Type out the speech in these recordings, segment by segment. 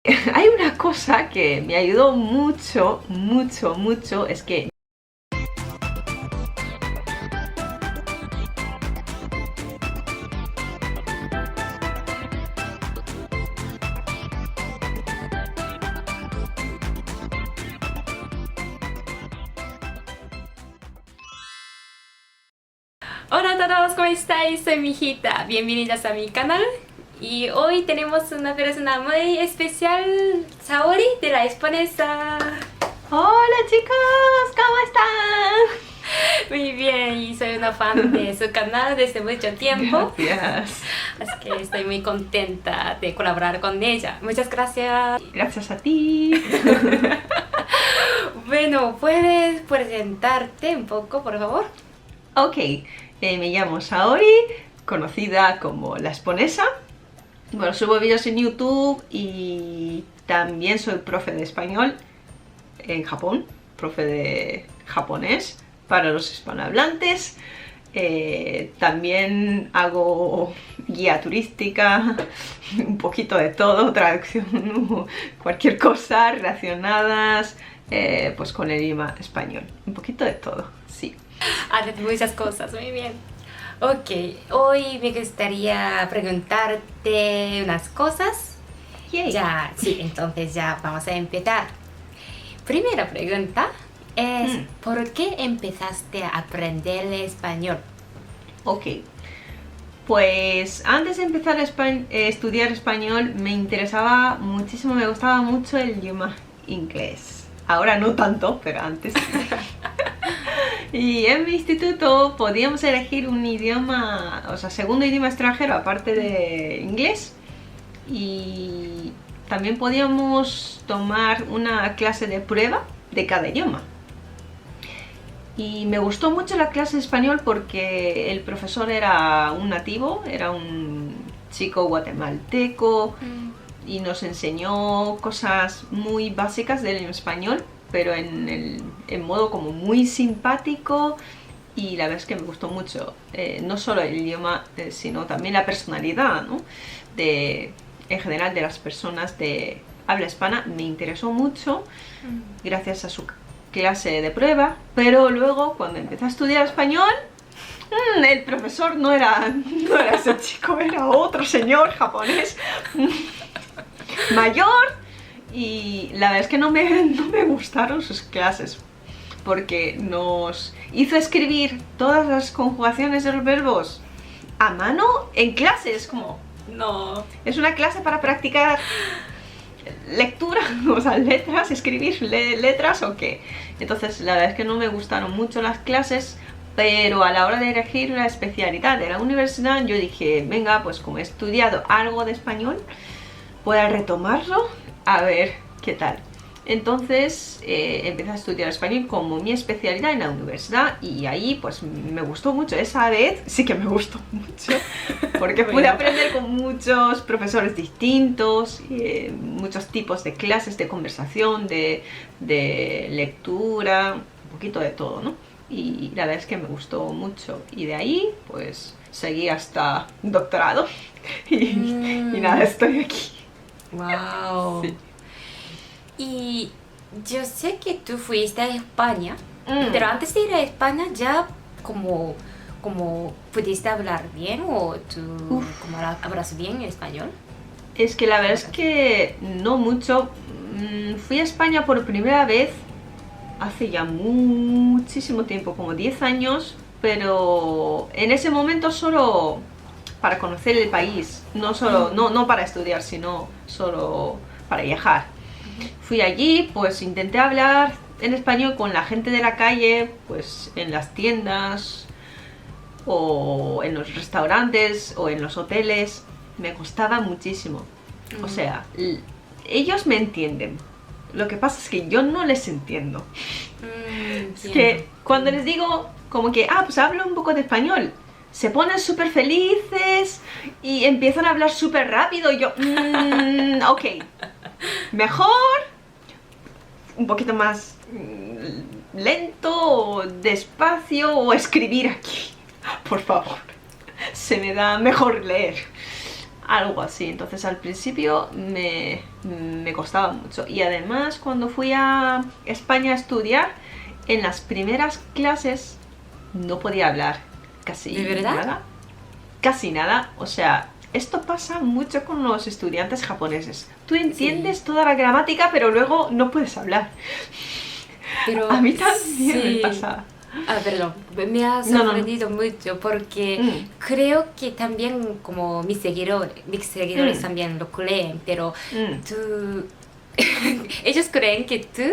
Hay una cosa que me ayudó mucho, mucho, mucho, es que... Hola a todos, ¿cómo estáis? Soy mi hijita. Bienvenidas a mi canal. Y hoy tenemos una persona muy especial, Saori de la Esponesa. Hola chicos, ¿cómo están? Muy bien, y soy una fan de su canal desde mucho tiempo. Gracias. Así que estoy muy contenta de colaborar con ella. Muchas gracias. Gracias a ti. Bueno, ¿puedes presentarte un poco, por favor? Ok, me llamo Saori, conocida como La Esponesa. Bueno, subo vídeos en YouTube y también soy profe de español en Japón, profe de japonés para los hispanohablantes. También hago guía turística, un poquito de todo, traducción, cualquier cosa relacionadas pues con el idioma español. Un poquito de todo, sí. Haces muchas cosas, muy bien. Ok, hoy me gustaría preguntarte unas cosas. Yay. Ya, sí, entonces ya vamos a empezar. Primera pregunta es, ¿por qué empezaste a aprender español? Ok, pues antes de empezar a estudiar español me interesaba muchísimo, me gustaba mucho el idioma inglés. Ahora no tanto, pero antes sí. Y en mi instituto podíamos elegir un idioma, o sea, segundo idioma extranjero aparte de inglés. Y también podíamos tomar una clase de prueba de cada idioma. Y me gustó mucho la clase de español porque el profesor era un nativo, era un chico guatemalteco y nos enseñó cosas muy básicas del español, pero en modo como muy simpático, y la verdad es que me gustó mucho, no solo el idioma, sino también la personalidad, ¿no? En general de las personas de habla hispana. Me interesó mucho gracias a su clase de prueba, pero luego cuando empecé a estudiar español, el profesor no era ese chico, era otro señor japonés mayor, y la verdad es que no me gustaron sus clases porque nos hizo escribir todas las conjugaciones de los verbos a mano en clases, como... No. Es una clase para practicar lectura, o sea, letras, escribir letras o qué. Entonces la verdad es que no me gustaron mucho las clases, pero a la hora de elegir la especialidad de la universidad yo dije, venga, pues como he estudiado algo de español, voy a retomarlo a ver qué tal. Entonces empecé a estudiar español como mi especialidad en la universidad, y ahí pues me gustó mucho. Esa vez sí que me gustó mucho porque pude aprender con muchos profesores distintos, muchos tipos de clases, de conversación, de lectura, un poquito de todo, ¿no? Y la verdad es que me gustó mucho, y de ahí pues seguí hasta doctorado y nada, estoy aquí. Wow. Sí. Y yo sé que tú fuiste a España, pero antes de ir a España ya como pudiste hablar bien o tú como hablas bien español. Es que la verdad es que no mucho. Fui a España por primera vez hace ya muchísimo tiempo, como 10 años, pero en ese momento solo para conocer el país, no para estudiar, sino solo para viajar. Fui allí, pues intenté hablar en español con la gente de la calle, pues en las tiendas o en los restaurantes o en los hoteles. Me costaba muchísimo. O sea, ellos me entienden. Lo que pasa es que yo no les entiendo. Es que cuando les digo como que, pues hablo un poco de español, se ponen súper felices y empiezan a hablar súper rápido, y yo, ok, mejor un poquito más lento o despacio, o escribir aquí, por favor. Se me da mejor leer. algo así. Entonces al principio me costaba mucho. Y además cuando fui a España a estudiar, en las primeras clases no podía hablar casi ¿De verdad? nada. Casi nada. O sea, esto pasa mucho con los estudiantes japoneses. Tú entiendes toda la gramática, pero luego no puedes hablar. Pero A mí también me sí. pasa. Ah, perdón, me ha No, no. sorprendido mucho porque creo que también como mis seguidores también lo creen, pero tú, ellos creen que tú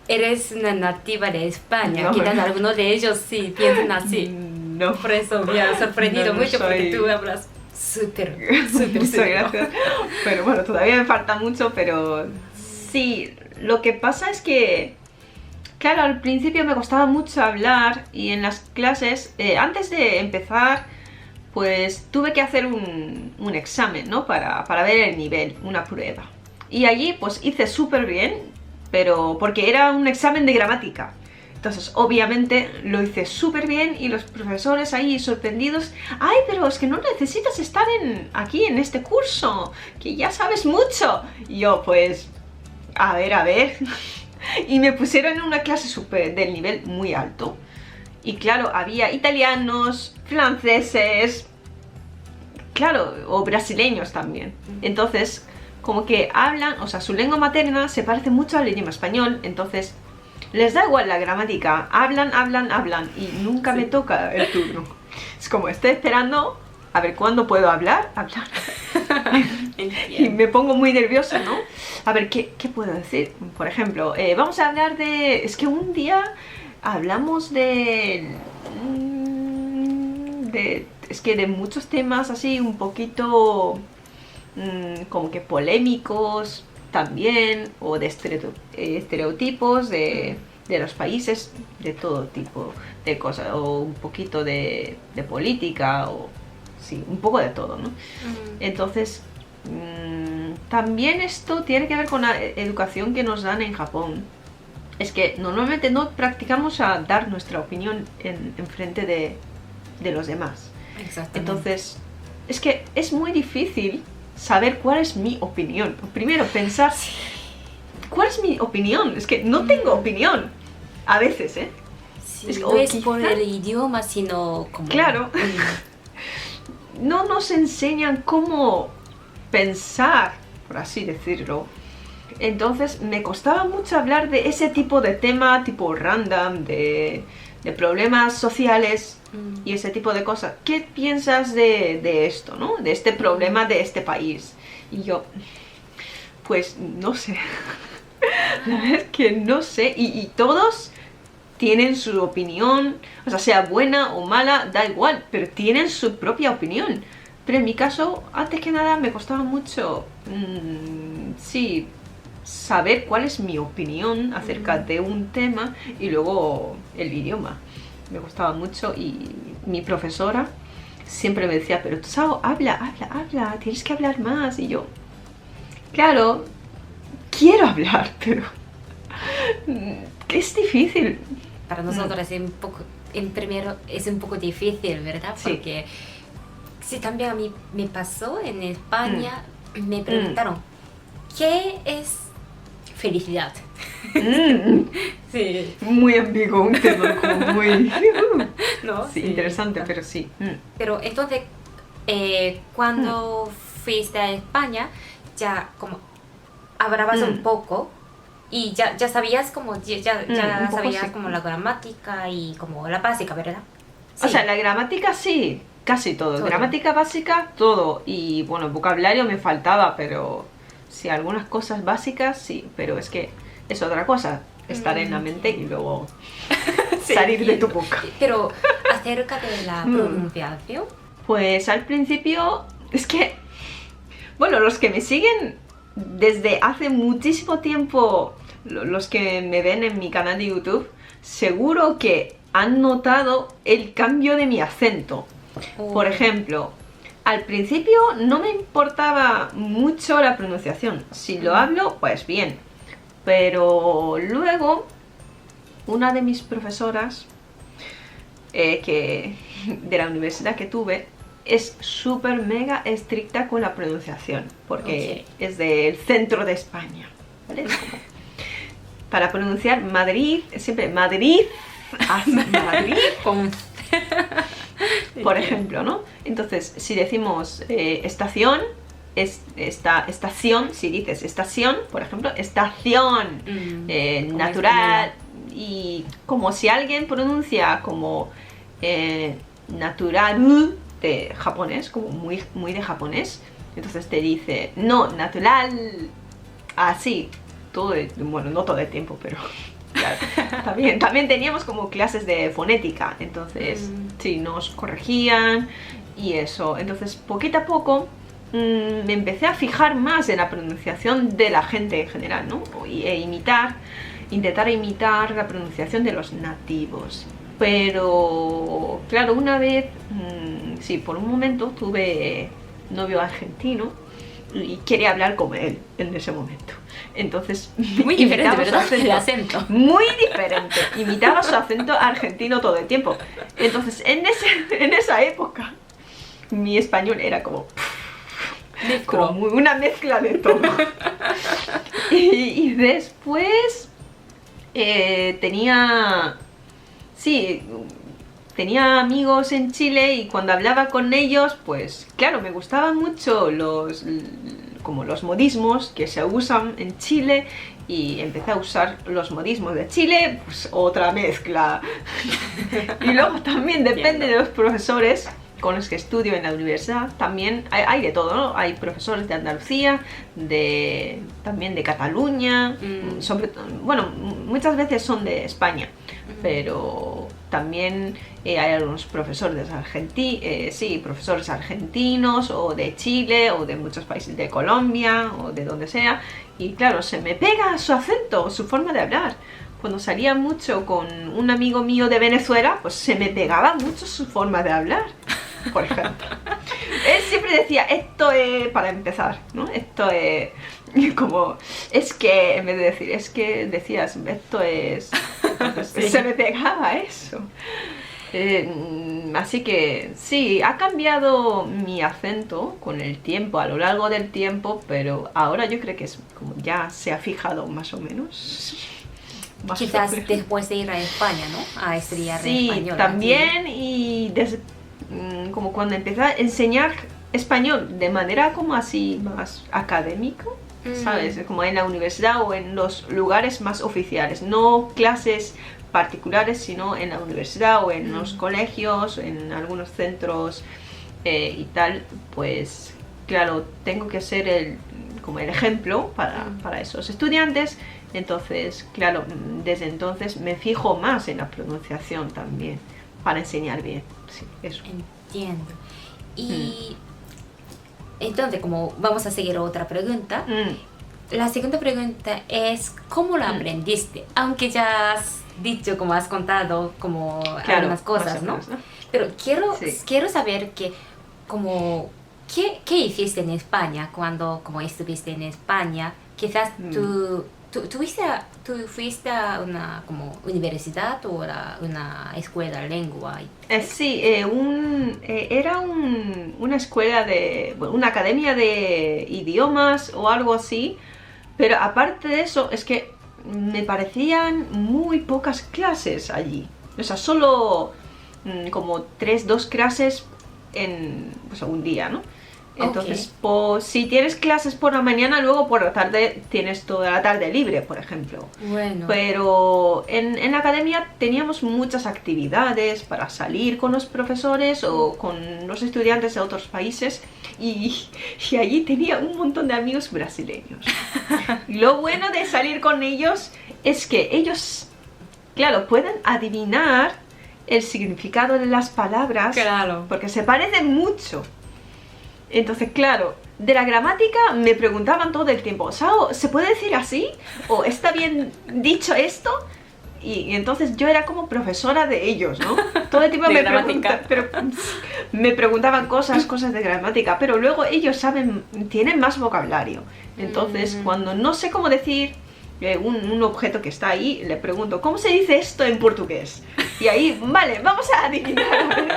eres una nativa de España. No. Quizás algunos de ellos sí piensan así. No. Por eso me ha sorprendido No, no mucho porque soy- tú hablas súper Muchas serio. gracias. Pero bueno, todavía me falta mucho, pero sí, lo que pasa es que, claro, al principio me costaba mucho hablar y en las clases, antes de empezar, pues tuve que hacer un examen, ¿no? Para ver el nivel, una prueba. Y allí pues hice súper bien, pero porque era un examen de gramática. Entonces, obviamente, lo hice súper bien y los profesores ahí sorprendidos. ¡Ay, pero es que no necesitas estar aquí en este curso! ¡Que ya sabes mucho! Y yo, pues, a ver. Y me pusieron en una clase del nivel muy alto. Y claro, había italianos, franceses, claro, o brasileños también. Entonces, como que hablan, o sea, su lengua materna se parece mucho al idioma español, entonces les da igual la gramática, hablan y nunca me toca el turno. Es como, estoy esperando a ver cuándo puedo hablar. Y me pongo muy nerviosa, ¿no? A ver, ¿qué puedo decir? Por ejemplo, vamos a hablar de... Es que un día hablamos es que de muchos temas así un poquito como que polémicos también, o de estereotipos de los países, de todo tipo de cosas, o un poquito de política, o sí, un poco de todo, ¿no? Entonces, también esto tiene que ver con la educación que nos dan en Japón. Es que normalmente no practicamos a dar nuestra opinión en frente de los demás. Exactamente. Entonces, es que es muy difícil saber cuál es mi opinión. Primero, pensar, ¿cuál es mi opinión? Es que no tengo opinión. A veces, ¿eh? Sí, Es que- no o es por quizá- el idioma, sino como... Claro. No nos enseñan cómo pensar, por así decirlo. Entonces me costaba mucho hablar de ese tipo de tema, tipo random, de problemas sociales y ese tipo de cosas. ¿Qué piensas de esto, no? De este problema de este país. Y yo, pues no sé. La verdad es que no sé. Y todos tienen su opinión, o sea buena o mala, da igual, pero tienen su propia opinión. Pero en mi caso, antes que nada, me costaba mucho, sí, saber cuál es mi opinión acerca de un tema y luego el idioma. Me costaba mucho y mi profesora siempre me decía, pero tú sabes, habla, tienes que hablar más. Y yo, claro, quiero hablar, pero es difícil. Para nosotros es un poco, en primero es un poco difícil, ¿verdad? Sí. Porque sí, también a mí me pasó en España, me preguntaron, ¿qué es felicidad? Sí. Muy ambiguo, un tema como muy... ¿No? Sí, interesante, pero sí. Pero entonces, cuando fuiste a España, ya como hablabas un poco y ya sabías como, ya un poco sabías sí. como la gramática y como la básica, ¿verdad? O sea, la gramática sí, casi todo. Todo. Gramática básica, todo. Y bueno, el vocabulario me faltaba, pero sí, algunas cosas básicas sí. Pero es que es otra cosa, estar en la mente y luego Sí, salir de tu entiendo. boca. Pero acerca de la pronunciación, Pues al principio, es que, bueno, los que me siguen desde hace muchísimo tiempo, los que me ven en mi canal de YouTube, seguro que han notado el cambio de mi acento. Por ejemplo, al principio no me importaba mucho la pronunciación. Si lo hablo, pues bien. Pero luego, una de mis profesoras de la universidad que tuve, es súper mega estricta con la pronunciación, porque es del centro de España, ¿vale? Para pronunciar Madrid, siempre Madrid, Madrid, por ejemplo, ¿no? Entonces, si decimos estación, estación, si dices estación, por ejemplo, estación, natural, y como si alguien pronuncia como natural de japonés, como muy de japonés, entonces te dice, no, natural, así, bueno, no todo el tiempo, pero claro, también teníamos como clases de fonética, entonces sí, nos corregían y eso, entonces poquito a poco me empecé a fijar más en la pronunciación de la gente en general, ¿no? Intentar imitar la pronunciación de los nativos. Pero, claro, una vez, sí, por un momento tuve novio argentino y quería hablar como él en ese momento. Entonces, muy diferente, ¿verdad? El acento. Muy diferente. Imitaba su acento argentino todo el tiempo. Entonces, en esa época, mi español era como una mezcla de todo. y después tenía amigos en Chile y cuando hablaba con ellos, pues claro, me gustaban mucho los modismos que se usan en Chile y empecé a usar los modismos de Chile, pues otra mezcla. Y luego también depende de los profesores con los que estudio en la universidad, también hay de todo, ¿no? Hay profesores de Andalucía, también de Cataluña, bueno, muchas veces son de España, pero también hay algunos profesores profesores argentinos, o de Chile, o de muchos países, de Colombia, o de donde sea, y claro, se me pega su acento, su forma de hablar. Cuando salía mucho con un amigo mío de Venezuela, pues se me pegaba mucho su forma de hablar, por ejemplo. Él siempre decía, esto es, para empezar, ¿no? Esto es como, es que, en vez de decir, es que decías, esto es, sí. Se me pegaba eso. Así que sí, ha cambiado mi acento con el tiempo, a lo largo del tiempo, pero ahora yo creo que es como ya se ha fijado más o menos. Quizás después de ir a España, ¿no? A estudiar español. Sí, también, y como cuando empecé a enseñar español de manera como así más académico, ¿sabes? Como en la universidad o en los lugares más oficiales, no clases particulares, sino en la universidad o en los colegios, en algunos centros y tal, pues claro, tengo que ser como el ejemplo para esos estudiantes. Entonces, claro, desde entonces me fijo más en la pronunciación también, para enseñar bien. Sí, eso. Entiendo. Y entonces, como vamos a seguir otra pregunta, la segunda pregunta es, ¿cómo lo aprendiste? Aunque ya has dicho, como has contado, como algunas cosas, ¿no? Pero quiero saber que, como, ¿qué hiciste en España cuando como estuviste en España? Quizás ¿Tú fuiste a una como universidad o a una escuela de lengua? Sí, era una escuela una academia de idiomas o algo así, pero aparte de eso es que me parecían muy pocas clases allí. O sea, solo como 2 clases en un día, ¿no? Entonces, si tienes clases por la mañana, luego por la tarde tienes toda la tarde libre, por ejemplo. Bueno. Pero en la academia teníamos muchas actividades para salir con los profesores o con los estudiantes de otros países y allí tenía un montón de amigos brasileños. Lo bueno de salir con ellos es que ellos, claro, pueden adivinar el significado de las palabras, claro, porque se parecen mucho. Entonces, claro, de la gramática me preguntaban todo el tiempo, ¿Sao, ¿se puede decir así? ¿O está bien dicho esto? Y entonces yo era como profesora de ellos, ¿no? Todo el tiempo me preguntaban cosas de gramática, pero luego ellos tienen más vocabulario. Entonces, cuando no sé cómo decir un objeto que está ahí, le pregunto, ¿cómo se dice esto en portugués? Y ahí, vale, vamos a adivinar.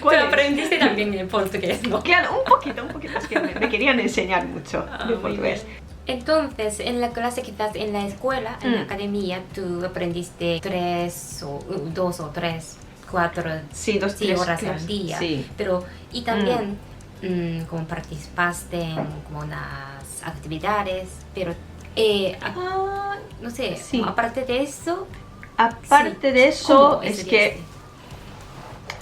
Tú aprendiste también el portugués, ¿no? Claro, un poquito, es que me querían enseñar mucho de portugués. Entonces, en la clase, quizás en la escuela, en la academia, tú aprendiste 2 o 3, 4 sí, 2, 3 horas al día. Sí. Pero, y también, como participaste en como unas actividades, pero, no sé, sí. aparte de eso... Aparte de eso, es que...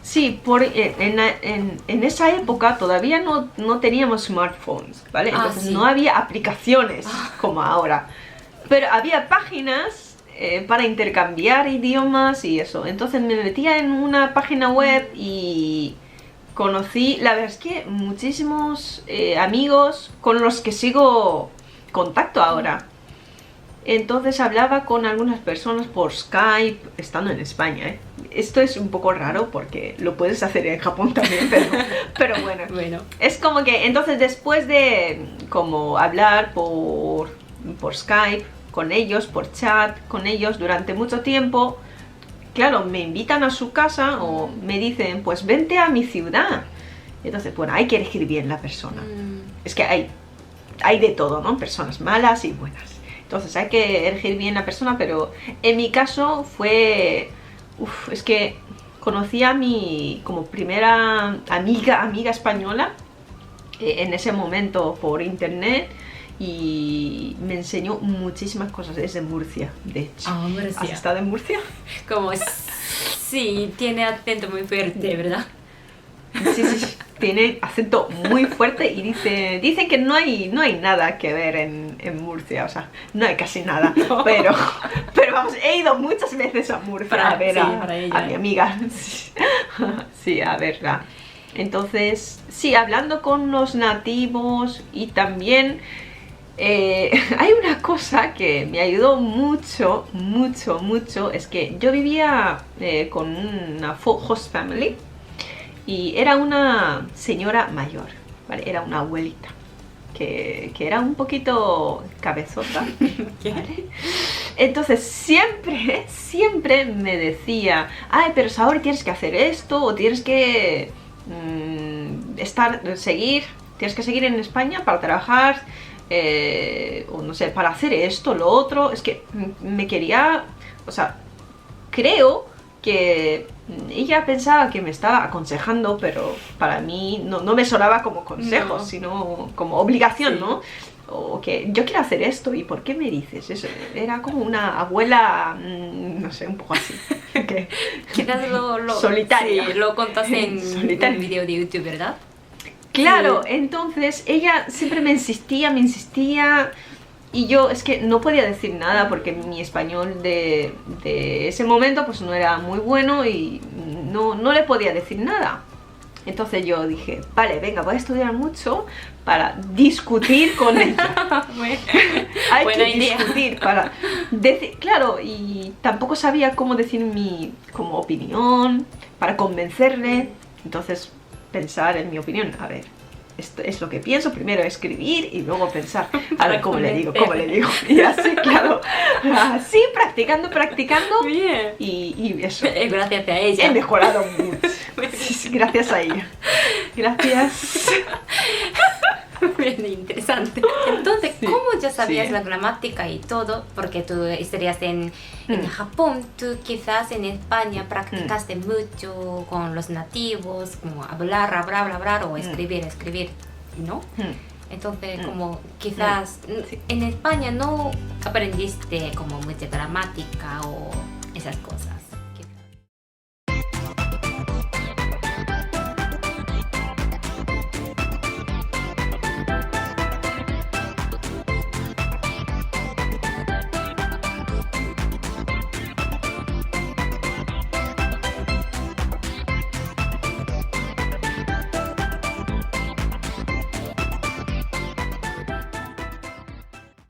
Sí, en esa época todavía no teníamos smartphones, ¿vale? Entonces no había aplicaciones como ahora. Pero había páginas para intercambiar idiomas y eso. Entonces me metía en una página web y conocí, la verdad es que muchísimos amigos con los que sigo contacto ahora. Entonces hablaba con algunas personas por Skype, estando en España, ¿eh? Esto es un poco raro porque lo puedes hacer en Japón también, pero bueno. Es como que entonces después de como hablar por Skype con ellos, por chat con ellos durante mucho tiempo, claro, me invitan a su casa o me dicen, pues vente a mi ciudad. Entonces, bueno, hay que elegir bien la persona. Es que hay de todo, ¿no? Personas malas y buenas. Entonces hay que elegir bien la persona, pero en mi caso fue... es que conocí a mi como primera amiga española en ese momento por internet y me enseñó muchísimas cosas desde Murcia, de hecho. Murcia. ¿Has estado en Murcia? Como sí, tiene acento muy fuerte, ¿verdad? Sí, tiene acento muy fuerte y dicen que no hay nada que ver en Murcia, o sea, no hay casi nada, no. pero vamos, he ido muchas veces a Murcia a ver a mi amiga, sí, a verla. Entonces, sí, hablando con los nativos y también hay una cosa que me ayudó mucho, es que yo vivía con una host family. Y era una señora mayor, ¿vale? Era una abuelita, que era un poquito cabezota, ¿vale? Entonces siempre me decía, ay, pero ahora tienes que hacer esto, o tienes que tienes que seguir en España para trabajar, o no sé, para hacer esto, lo otro. Es que me quería, o sea, creo que ella pensaba que me estaba aconsejando, pero para mí no me sonaba como consejo, sino como obligación, ¿no? O que yo quiero hacer esto, ¿y por qué me dices eso? Era como una abuela, no sé, un poco así. Quizás solitaria. Sí, lo contaste en un video de YouTube, ¿verdad? Claro, entonces ella siempre me insistía. Y yo es que no podía decir nada porque mi español de ese momento pues no era muy bueno y no le podía decir nada. Entonces yo dije, vale, venga, voy a estudiar mucho para discutir con ella. Hay que discutir para decir, claro, y tampoco sabía cómo decir mi como opinión, para convencerle. Entonces pensar en mi opinión, a ver. Esto es lo que pienso, primero escribir y luego pensar, a ver cómo le digo. Y así, claro, así practicando. Bien. Y eso. Gracias a ella. He mejorado mucho. Gracias a ella. Gracias. Bien interesante. Entonces, ¿cómo ya sabías la gramática y todo? Porque tú estarías en Japón, tú quizás en España practicaste mucho con los nativos, como hablar o escribir, ¿no? Entonces, como quizás en España no aprendiste como mucha gramática o esas cosas.